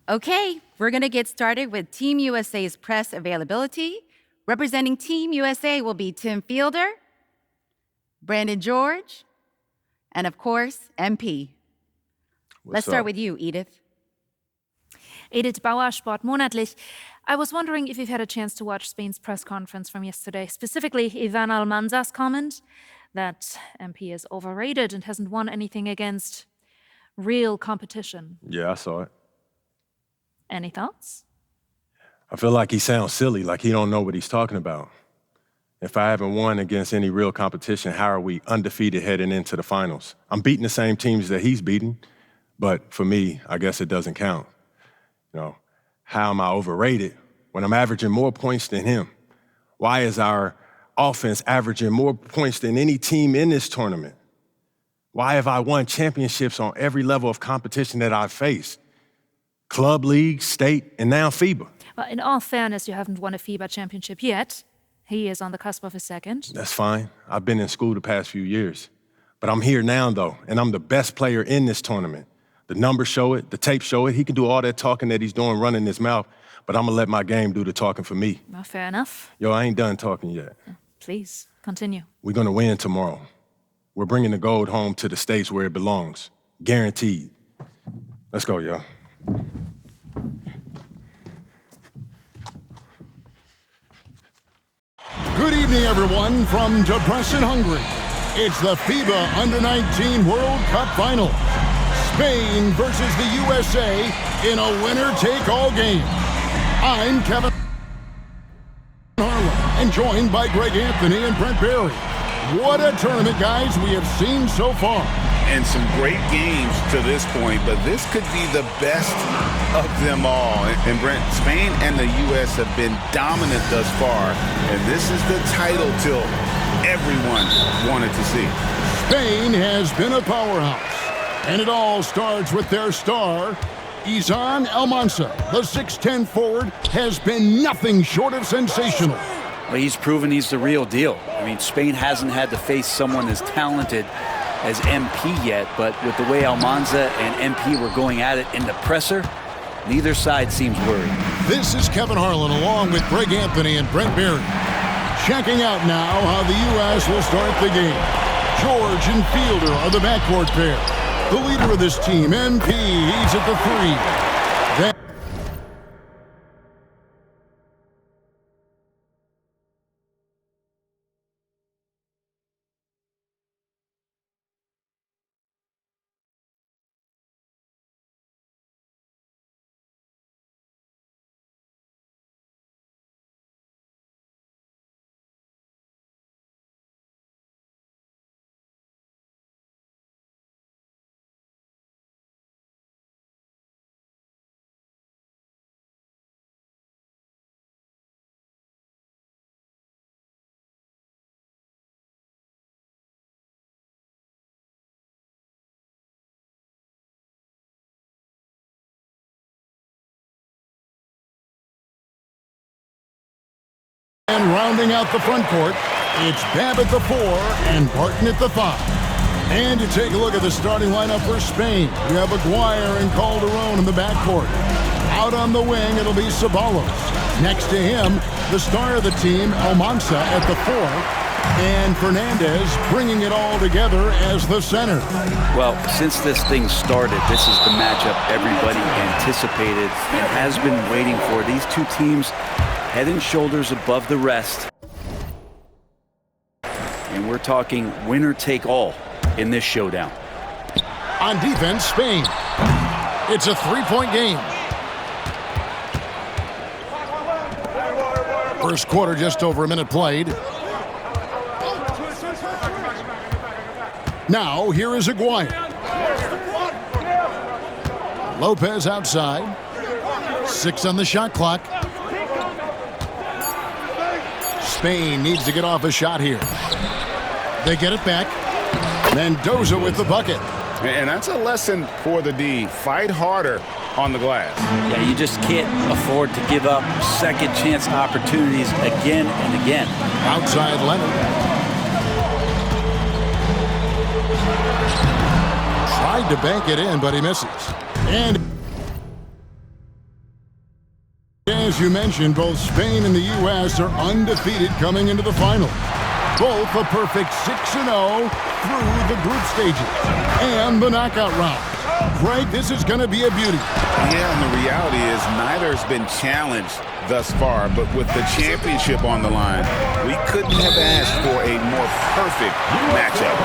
Okay, we're going to get started with Team USA's press availability. Representing Team USA will be Tim Fielder, Brandon George, and of course, MP. Let's start with you, Edith. Edith Bauer, Sport Monatlich. I was wondering if you've had a chance to watch Spain's press conference from yesterday, specifically Ivan Almanza's comment that MP is overrated and hasn't won anything against real competition. Yeah, I saw it. Any thoughts? I feel like he sounds silly, like he don't know what he's talking about. If I haven't won against any real competition, how are we undefeated heading into the finals? I'm beating the same teams that he's beating, but for me, I guess it doesn't count. You know, how am I overrated when I'm averaging more points than him? Why is our offense averaging more points than any team in this tournament? Why have I won championships on every level of competition that I've faced? Club, league, state, and now FIBA. Well, in all fairness, you haven't won a FIBA championship yet. He is on the cusp of a second. That's fine. I've been in school the past few years. But I'm here now, though, and I'm the best player in this tournament. The numbers show it, the tape show it. He can do all that talking that he's doing, running his mouth, but I'm gonna let my game do the talking for me. Well, fair enough. Yo, I ain't done talking yet. Please, continue. We're gonna win tomorrow. We're bringing the gold home to the States where it belongs. Guaranteed. Let's go, y'all. Good evening, everyone, from Debrecen, Hungary. It's the FIBA Under-19 World Cup Final. Spain versus the USA in a winner-take-all game. I'm Kevin Harlan, and joined by Greg Anthony and Brent Barry. What a tournament, guys, we have seen so far. And some great games to this point, but this could be the best of them all. And Brent, Spain and the U.S. have been dominant thus far, and this is the title tilt everyone wanted to see. Spain has been a powerhouse, and it all starts with their star, Izan Almanza. The 6'10 forward has been nothing short of sensational. Well, he's proven he's the real deal. I mean, Spain hasn't had to face someone as talented as MP yet, but with the way Almanza and MP were going at it in the presser, neither side seems worried. This is Kevin Harlan along with Greg Anthony and Brent Barry. Checking out now how the U.S. will start the game. George and Fielder are the backcourt pair. The leader of this team, MP, he's at the three. Then and rounding out the front court, it's Babb at the 4 and Barton at the 5. And you take a look at the starting lineup for Spain. You have Aguirre and Calderon in the backcourt. Out on the wing, it'll be Ceballos. Next to him, the star of the team, Almanza at the 4. And Fernandez bringing it all together as the center. Well, since this thing started, this is the matchup everybody anticipated and has been waiting for. These two teams head and shoulders above the rest. And we're talking winner take all in this showdown. On defense, Spain. It's a three-point game. First quarter, just over a minute played. Now, here is Aguirre. Lopez outside. 6 on the shot clock. Spain needs to get off a shot here. They get it back. Mendoza with the bucket. And that's a lesson for the D. Fight harder on the glass. Yeah, you just can't afford to give up second chance opportunities again and again. Outside Leonard. Tried to bank it in, but he misses. And as you mentioned, both Spain and the U.S. are undefeated coming into the final. Both a perfect 6-0 through the group stages and the knockout round. Greg, this is going to be a beauty. Yeah, and the reality is neither has been challenged thus far, but with the championship on the line, we couldn't have asked for a more perfect matchup.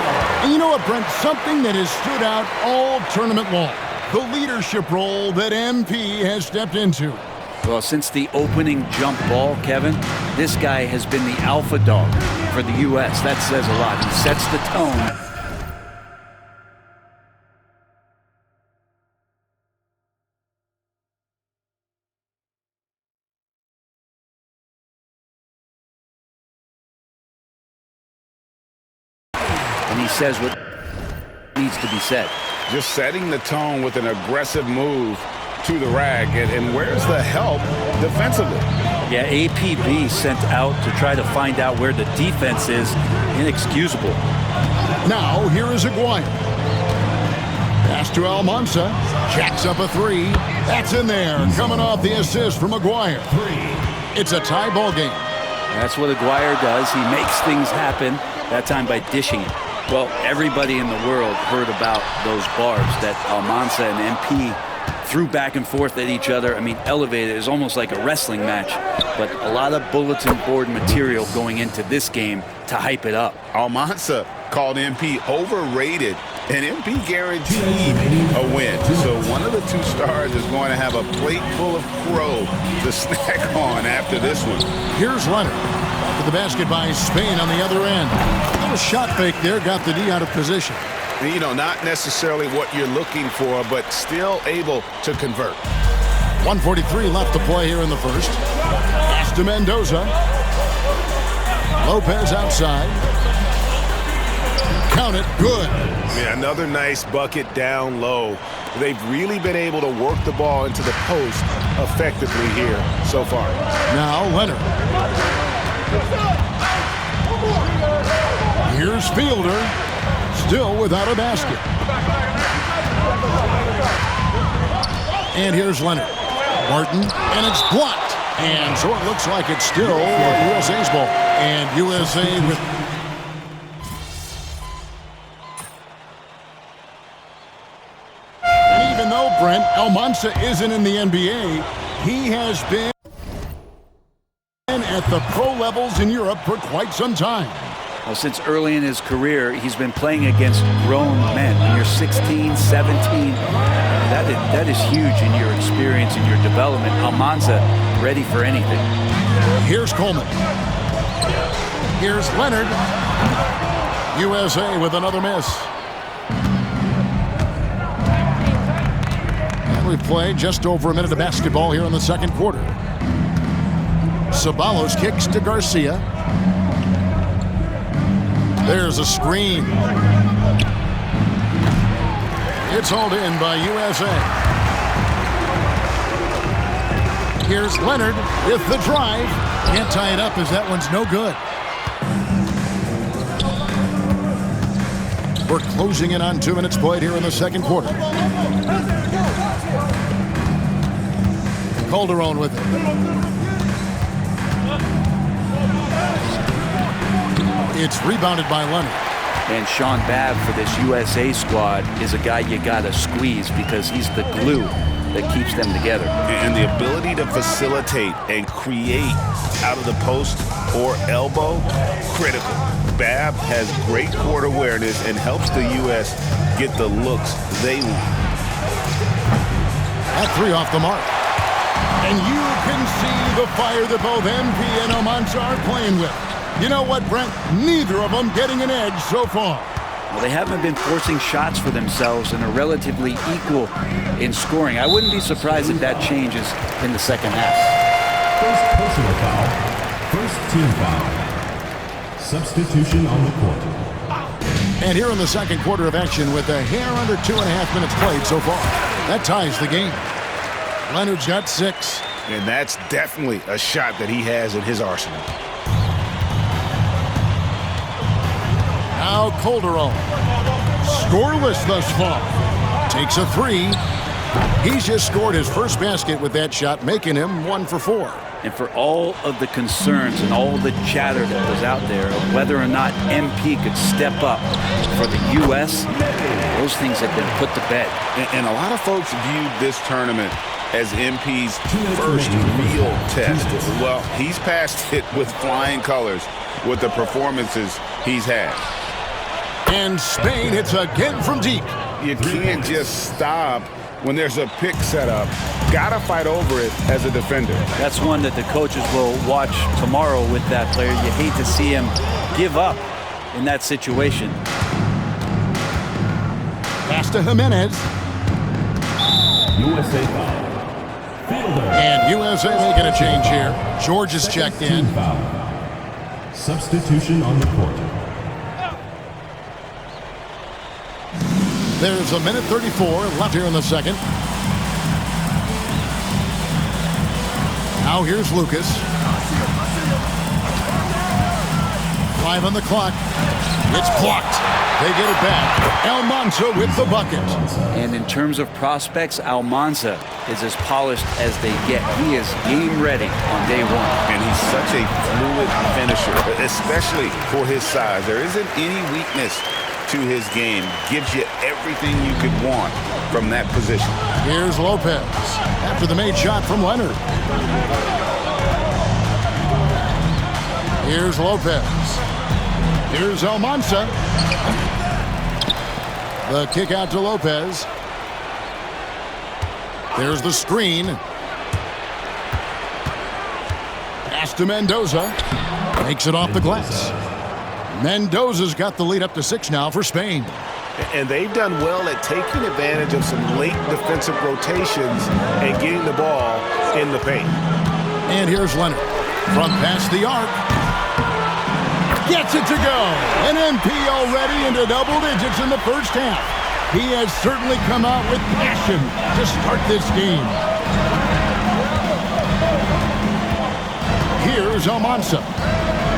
And you know what, Brent? Something that has stood out all tournament long. The leadership role that MP has stepped into. Well, since the opening jump ball, Kevin, this guy has been the alpha dog for the U.S. That says a lot. He sets the tone. And he says what needs to be said. Just setting the tone with an aggressive move to the rack. And where's the help defensively? Yeah, APB sent out to try to find out where the defense is. Inexcusable. Now, here is Aguirre. Pass to Almanza. Jacks up a three. That's in there. Coming off the assist from Aguirre. It's a tie ball game. That's what Aguirre does. He makes things happen, that time by dishing it. Well, everybody in the world heard about those barbs that Almanza and MP threw back and forth at each other. I mean, elevated. It was almost like a wrestling match, but a lot of bulletin board material going into this game to hype it up. Almanza called MP overrated, and MP guaranteed a win. So one of the two stars is going to have a plate full of crow to snack on after this one. Here's Leonard. To the basket by Spain on the other end. A little shot fake there, got the D out of position. You know, not necessarily what you're looking for, but still able to convert. 1:43 left to play here in the first. Pass to Mendoza. Lopez outside. Count it, good. Yeah, another nice bucket down low. They've really been able to work the ball into the post effectively here so far. Now Leonard. Here's Fielder, still without a basket. And here's Leonard. Martin, and it's blocked. And so it looks like it's still USA's ball. And USA with... And even though, Brent, Almanza isn't in the NBA, he has been at the pro levels in Europe for quite some time. Well, since early in his career, he's been playing against grown men. When you're 16, 17, that is huge in your experience and your development. Almanza ready for anything. Here's Coleman. Here's Leonard. USA with another miss. And we've played just over a minute of basketball here in the second quarter. Ceballos kicks to Garcia. There's a screen. It's hauled in by USA. Here's Leonard with the drive. Can't tie it up as that one's no good. We're closing in on 2 minutes played here in the second quarter. Calderon with it. It's rebounded by Leonard. And Sean Babb for this USA squad is a guy you gotta squeeze because he's the glue that keeps them together. And the ability to facilitate and create out of the post or elbow, critical. Babb has great court awareness and helps the U.S. get the looks they want. That three off the mark. And you can see the fire that both MP and Almanza are playing with. You know what, Brent? Neither of them getting an edge so far. Well, they haven't been forcing shots for themselves and are relatively equal in scoring. I wouldn't be surprised if that changes in the second half. First personal foul. First team foul. Substitution on the court. And here in the second quarter of action with a hair under 2.5 minutes played so far. That ties the game. Leonard's got 6. And that's definitely a shot that he has in his arsenal. Now Calderon, scoreless thus far, takes a 3. He's just scored his first basket with that shot, making him 1 for 4. And for all of the concerns and all the chatter that was out there of whether or not MP could step up for the U.S., those things have been put to bed. And a lot of folks viewed this tournament as MP's first real test. Well, he's passed it with flying colors with the performances he's had. And Spain hits again from deep. You can't just stop when there's a pick set up. Gotta fight over it as a defender. That's one that the coaches will watch tomorrow with that player. You hate to see him give up in that situation. Pass to Jimenez. USA foul. Fielder. And USA making a change here. George is checked in. Team foul. Substitution on the court. There's a minute 34 left here in the second. Now here's Lucas. 5 on the clock. It's blocked. They get it back. Almanza with the bucket. And in terms of prospects, Almanza is as polished as they get. He is game ready on day one. And he's such a fluid finisher, especially for his size. There isn't any weakness to his game. Gives you everything you could want from that position. Here's Lopez after the made shot from Leonard. Here's Lopez. Here's Almanza. The kick out to Lopez. There's the screen. Pass to Mendoza. Makes it off the glass. Mendoza's got the lead up to 6 now for Spain. And they've done well at taking advantage of some late defensive rotations and getting the ball in the paint. And here's Leonard from past the arc. Gets it to go. An MP already into double digits in the first half. He has certainly come out with passion to start this game. Here's Almanza.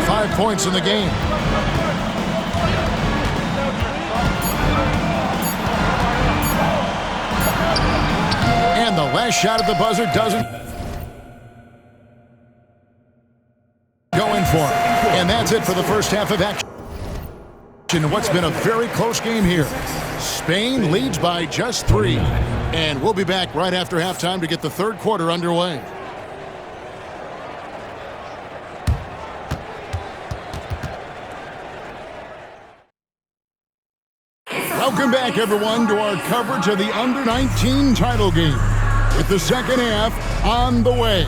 5 points in the game. And the last shot at the buzzer doesn't go in for it. And that's it for the first half of action. What's been a very close game here. Spain leads by just 3. And we'll be back right after halftime to get the third quarter underway. Welcome back, everyone, to our coverage of the Under-19 title game, with the second half on the way.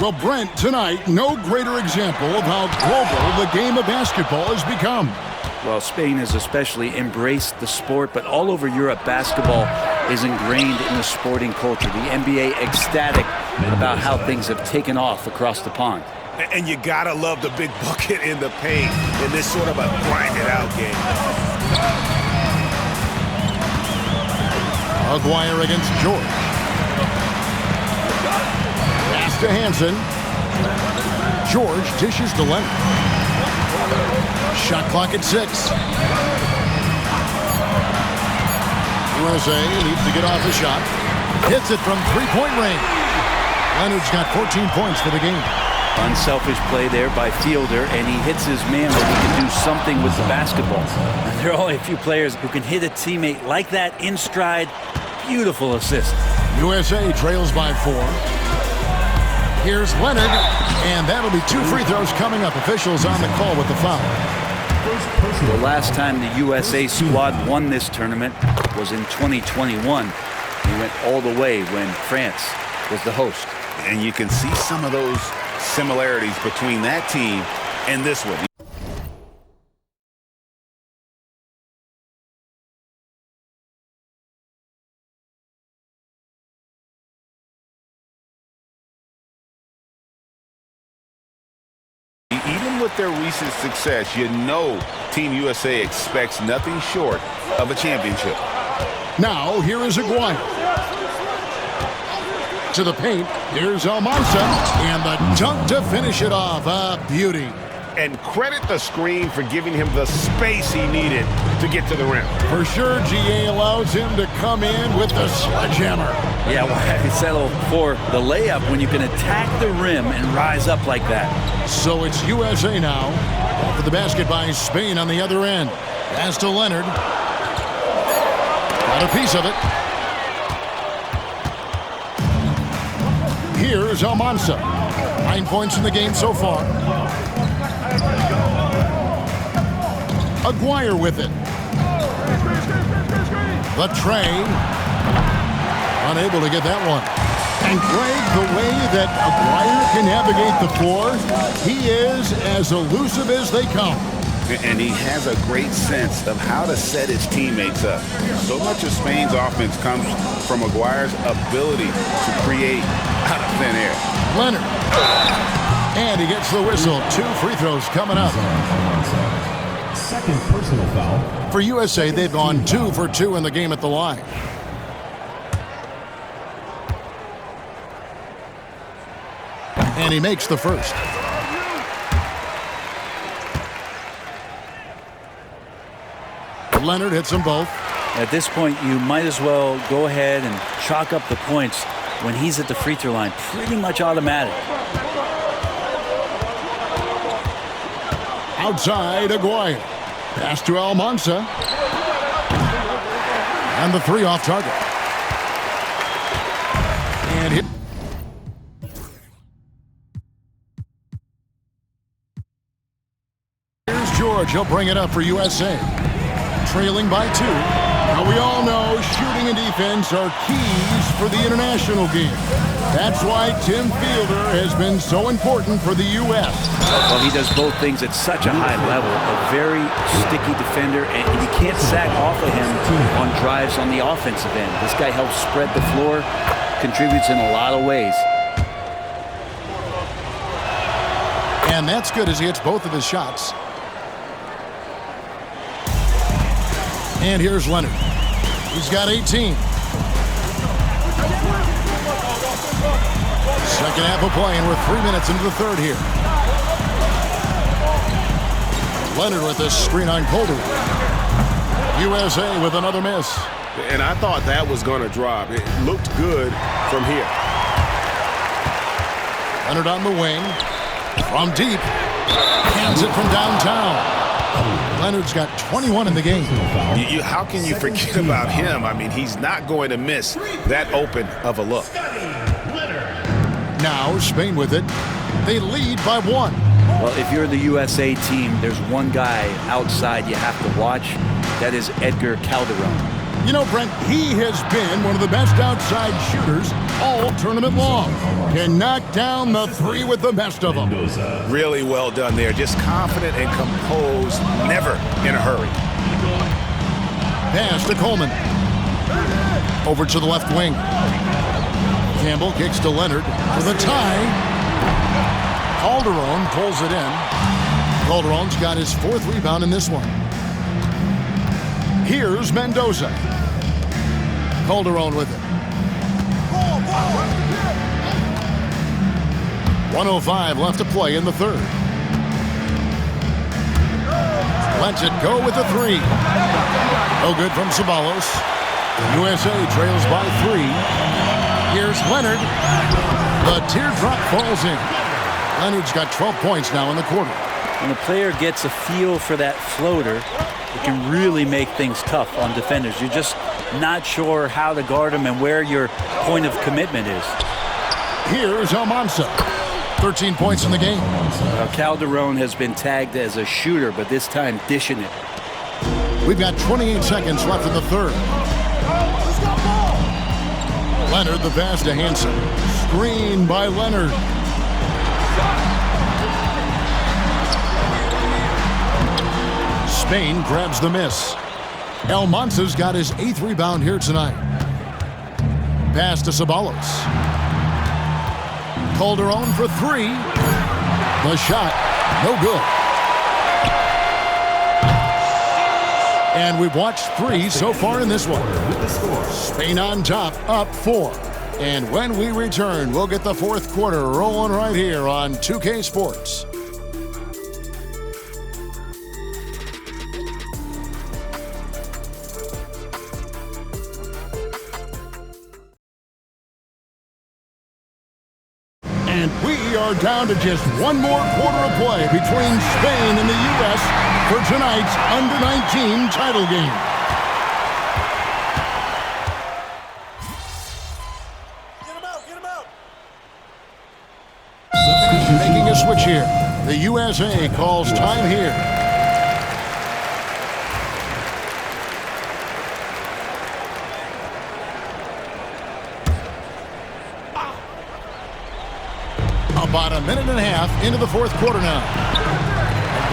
Well, Brent, tonight, no greater example of how global the game of basketball has become. Well, Spain has especially embraced the sport, but all over Europe, basketball is ingrained in the sporting culture. The NBA ecstatic about how things have taken off across the pond. And you gotta love the big bucket in the paint in this sort of a grind-it-out game. Aguirre against George. Pass to Hansen. George dishes to Leonard. Shot clock at 6. USA needs to get off the shot. Hits it from three-point range. Leonard's got 14 points for the game. Unselfish play there by Fielder, and he hits his man where he can do something with the basketball. There are only a few players who can hit a teammate like that in stride. Beautiful assist. USA trails by 4. Here's Leonard, and that'll be 2 free throws coming up. Officials on the call with the foul. The last time the USA squad won this tournament was in 2021. He went all the way when France was the host. And you can see some of those similarities between that team and this one. Even with their recent success, you know Team USA expects nothing short of a championship. Now, here is Aguirre. To the paint, here's Almanza, and the dunk to finish it off. A beauty. And credit the screen for giving him the space he needed to get to the rim. For sure, GA allows him to come in with the sledgehammer. Yeah, why settle for the layup when you can attack the rim and rise up like that? So it's USA now. Off of the basket by Spain on the other end. Pass to Leonard. Got a piece of it. Here's Almanza. 9 points in the game so far. Aguirre with it. The tray. Unable to get that one. And Greg, the way that Aguirre can navigate the floor, he is as elusive as they come. And he has a great sense of how to set his teammates up. So much of Spain's offense comes from Aguirre's ability to create out of thin air. Leonard. And he gets the whistle. 2 free throws coming up. Second personal foul. For USA, they've gone 2 for 2 in the game at the line. And he makes the first. Leonard hits them both. At this point, you might as well go ahead and chalk up the points when he's at the free throw line. Pretty much automatic. Outside, Aguirre. Pass to Almanza. And the 3 off target. And hit. Here's George. He'll bring it up for USA. Trailing by 2. Now we all know shooting and defense are keys for the international game. That's why Tim Fielder has been so important for the U.S. Well, he does both things at such a high level. A very sticky defender, and you can't sack off of him on drives on the offensive end. This guy helps spread the floor, contributes in a lot of ways. And that's good as he hits both of his shots. And here's Leonard. He's got 18. Second half of play, and we're 3 minutes into the third here. Leonard with this screen on Calder. USA with another miss. And I thought that was going to drop. It looked good from here. Leonard on the wing. From deep. Hands it from downtown. Leonard's got 21 in the game. How can you forget about him? I mean, he's not going to miss that open of a look. Now Spain with it. They lead by 1. Well, if you're the USA team, there's one guy outside you have to watch. That is Edgar Calderon. You know, Brent, he has been one of the best outside shooters all tournament long. Can knock down the 3 with the best of them. Really well done there. Just confident and composed, never in a hurry. Pass to Coleman. Over to the left wing. Campbell kicks to Leonard for the tie. Calderon pulls it in. Calderon's got his 4th rebound in this one. Here's Mendoza. Calderon with it. 1:05 left to play in the third. Lets it go with the 3. No good from Ceballos. USA trails by 3. Here's Leonard. The teardrop falls in. Leonard's got 12 points now in the quarter. When a player gets a feel for that floater, it can really make things tough on defenders. You're just not sure how to guard them and where your point of commitment is. Here's Almanza. 13 points in the game. Calderon has been tagged as a shooter, but this time dishing it. We've got 28 seconds left in the third. Leonard the pass to Hansen. Screen by Leonard. Spain grabs the miss. Almanza's got his 8th rebound here tonight. Pass to Ceballos. Calderon for 3. The shot, no good. And we've watched 3 so far in this one. Spain on top, up 4. And when we return, we'll get the 4th quarter rolling right here on 2K Sports. We are down to just one more quarter of play between Spain and the U.S. for tonight's Under-19 title game. Making a switch here. The USA calls time here. About a minute and a half into the fourth quarter now.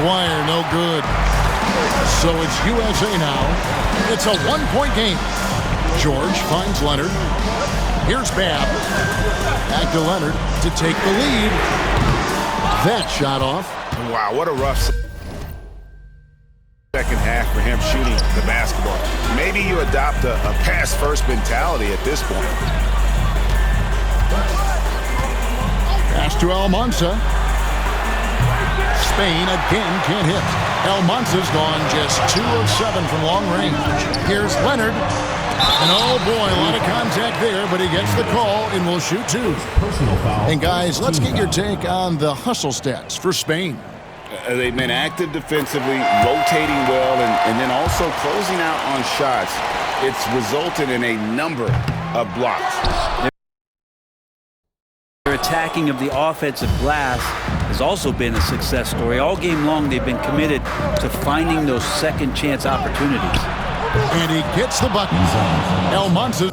Maguire, no good. So it's USA now. It's a one-point game. George finds Leonard. Here's Babb. Back to Leonard to take the lead. That shot off. Wow, what a rough second half for him shooting the basketball. Maybe you adopt a pass-first mentality at this point. Pass to Almanza. Spain again can't hit. Almanza's gone just 2 of 7 from long range. Here's Leonard. And oh boy, a lot of contact there, but he gets the call and will shoot 2. Personal foul. And guys, let's get your take on the hustle stats for Spain. They've been active defensively, rotating well, and then also closing out on shots. It's resulted in a number of blocks. Their attacking of the offensive glass has also been a success story. All game long, they've been committed to finding those second chance opportunities. And he gets the bucket. Almanza's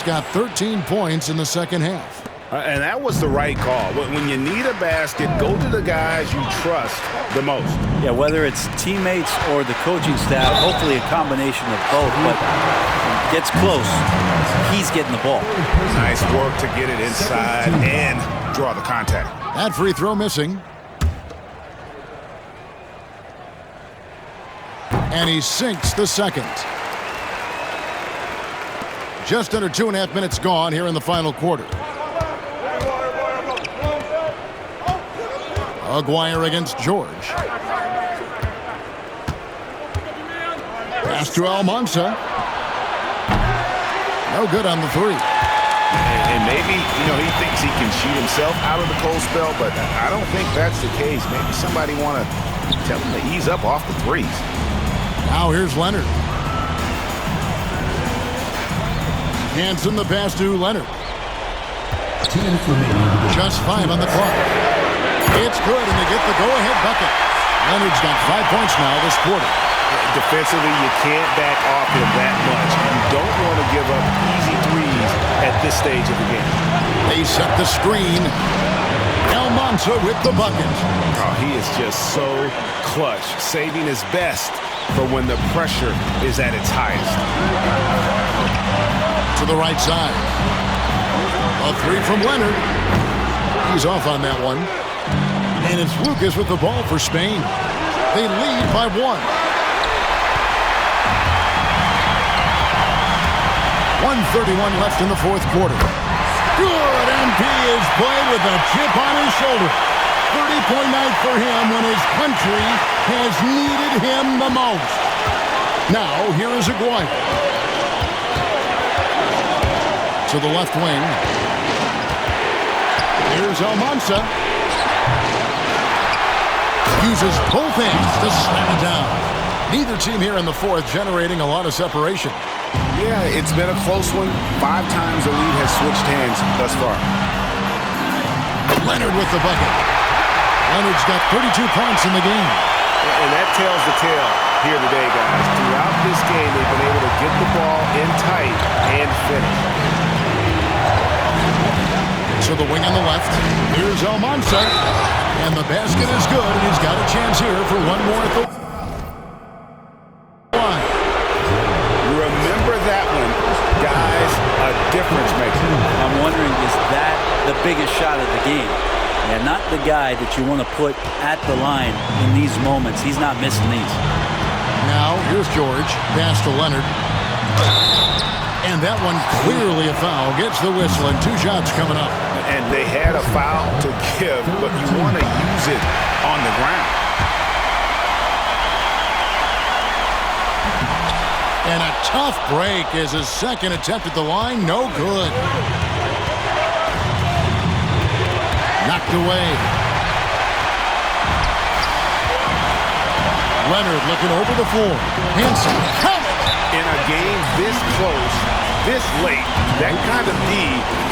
got 13 points in the second half. And that was the right call. When you need a basket, go to the guys you trust the most. Yeah, whether it's teammates or the coaching staff, hopefully a combination of both, but gets close, he's getting the ball. Nice work to get it inside and draw the contact. That free throw missing. And he sinks the second. Just under 2.5 minutes gone here in the final quarter. Maguire against George. Pass to Almanza. No good on the three. And maybe, he thinks he can shoot himself out of the cold spell, but I don't think that's the case. Maybe somebody want to tell him to ease up off the threes. Now here's Leonard. Hanson the pass to Leonard. 2 minutes remaining. Just 5 on the clock. It's good, and they get the go-ahead bucket. Leonard's got 5 points now this quarter. Defensively, you can't back off him that much. You don't want to give up easy threes at this stage of the game. They set the screen. Almanza with the bucket. Oh, he is just so clutch, saving his best for when the pressure is at its highest. To the right side. A three from Leonard. He's off on that one. And it's Lucas with the ball for Spain. They lead by 1. 1:31 left in the fourth quarter. Good, MP is played with a chip on his shoulder. 30-point night for him when his country has needed him the most. Now, here is Aguirre. To the left wing. Here's Almanza. Uses both hands to slam it down. Neither team here in the fourth generating a lot of separation. Yeah, it's been a close one. 5 times the lead has switched hands thus far. Leonard with the bucket. Leonard's got 32 points in the game. And that tells the tale here today, guys. Throughout this game, they've been able to get the ball in tight and finish. To the wing on the left. Here's Almanza. And the basket is good, and he's got a chance here for one more at the line. Remember that one, guys, a difference maker. I'm wondering, is that the biggest shot of the game? Yeah, not the guy that you want to put at the line in these moments. He's not missing these. Now, here's George. Pass to Leonard. And that one clearly a foul. Gets the whistle, and 2 shots coming up. And they had a foul to give, but you want to use it on the ground. And a tough break is his second attempt at the line. No good. knocked away. Leonard looking over the floor. Hanson coming. In a game this close, this late, that kind of D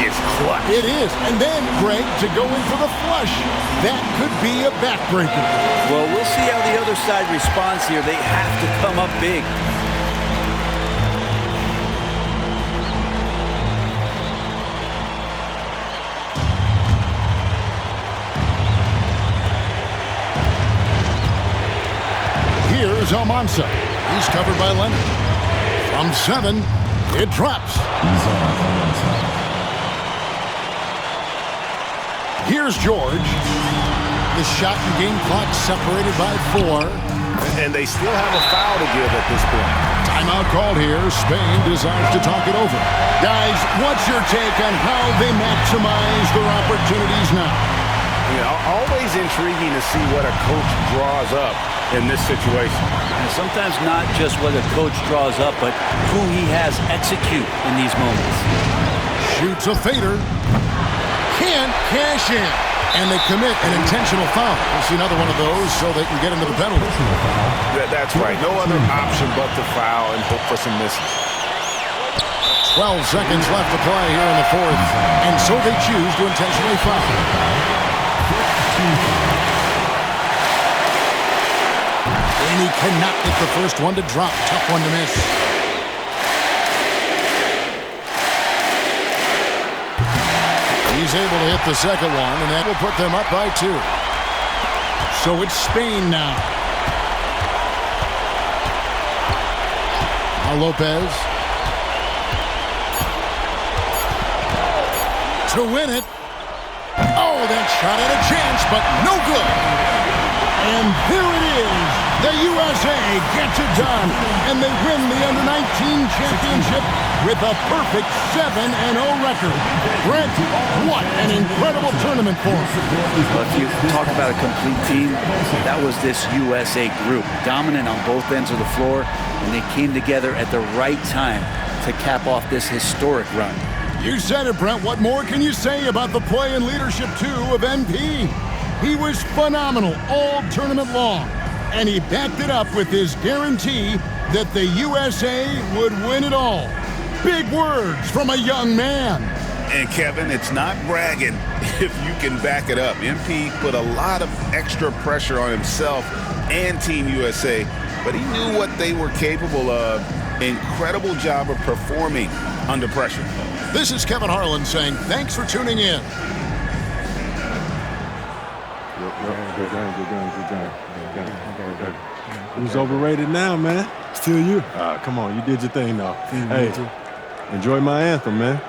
is clutch. It is. And then, Greg, to go in for the flush. That could be a backbreaker. Well, we'll see how the other side responds here. They have to come up big. Here's Almanza. He's covered by Leonard. From 7, it drops. Here's George. The shot and game clock separated by 4. And they still have a foul to give at this point. Timeout called here. Spain decides to talk it over. Guys, what's your take on how they maximize their opportunities now? You know, always intriguing to see what a coach draws up in this situation. And sometimes not just what a coach draws up, but who he has execute in these moments. Shoots a fader. Can't cash in. And they commit an intentional foul. We'll see another one of those so they can get into the penalty. That's right. No other option but to foul and hope for some misses. 12 seconds left to play here in the 4th. And so they choose to intentionally foul. And he cannot get the first one to drop. Tough one to miss. He's able to hit the second one, and that will put them up by 2. So it's Spain now. Now Lopez. To win it. Oh, that shot had a chance, but no good. And there it is. The USA gets it done. And they win the Under-19 championship with a perfect 7-0 record. Brent, what an incredible tournament for us. Well, if you talk about a complete team, that was this USA group. Dominant on both ends of the floor, and they came together at the right time to cap off this historic run. You said it, Brent. What more can you say about the play and leadership, too, of MP? He was phenomenal all tournament long, and he backed it up with his guarantee that the USA would win it all. Big words from a young man. And, Kevin, it's not bragging if you can back it up. MP put a lot of extra pressure on himself and Team USA, but he knew what they were capable of. Incredible job of performing under pressure. This is Kevin Harlan saying thanks for tuning in. Good game. Who's overrated now, man? Still you. Come on, you did your thing, though. Hey, enjoy my anthem, man.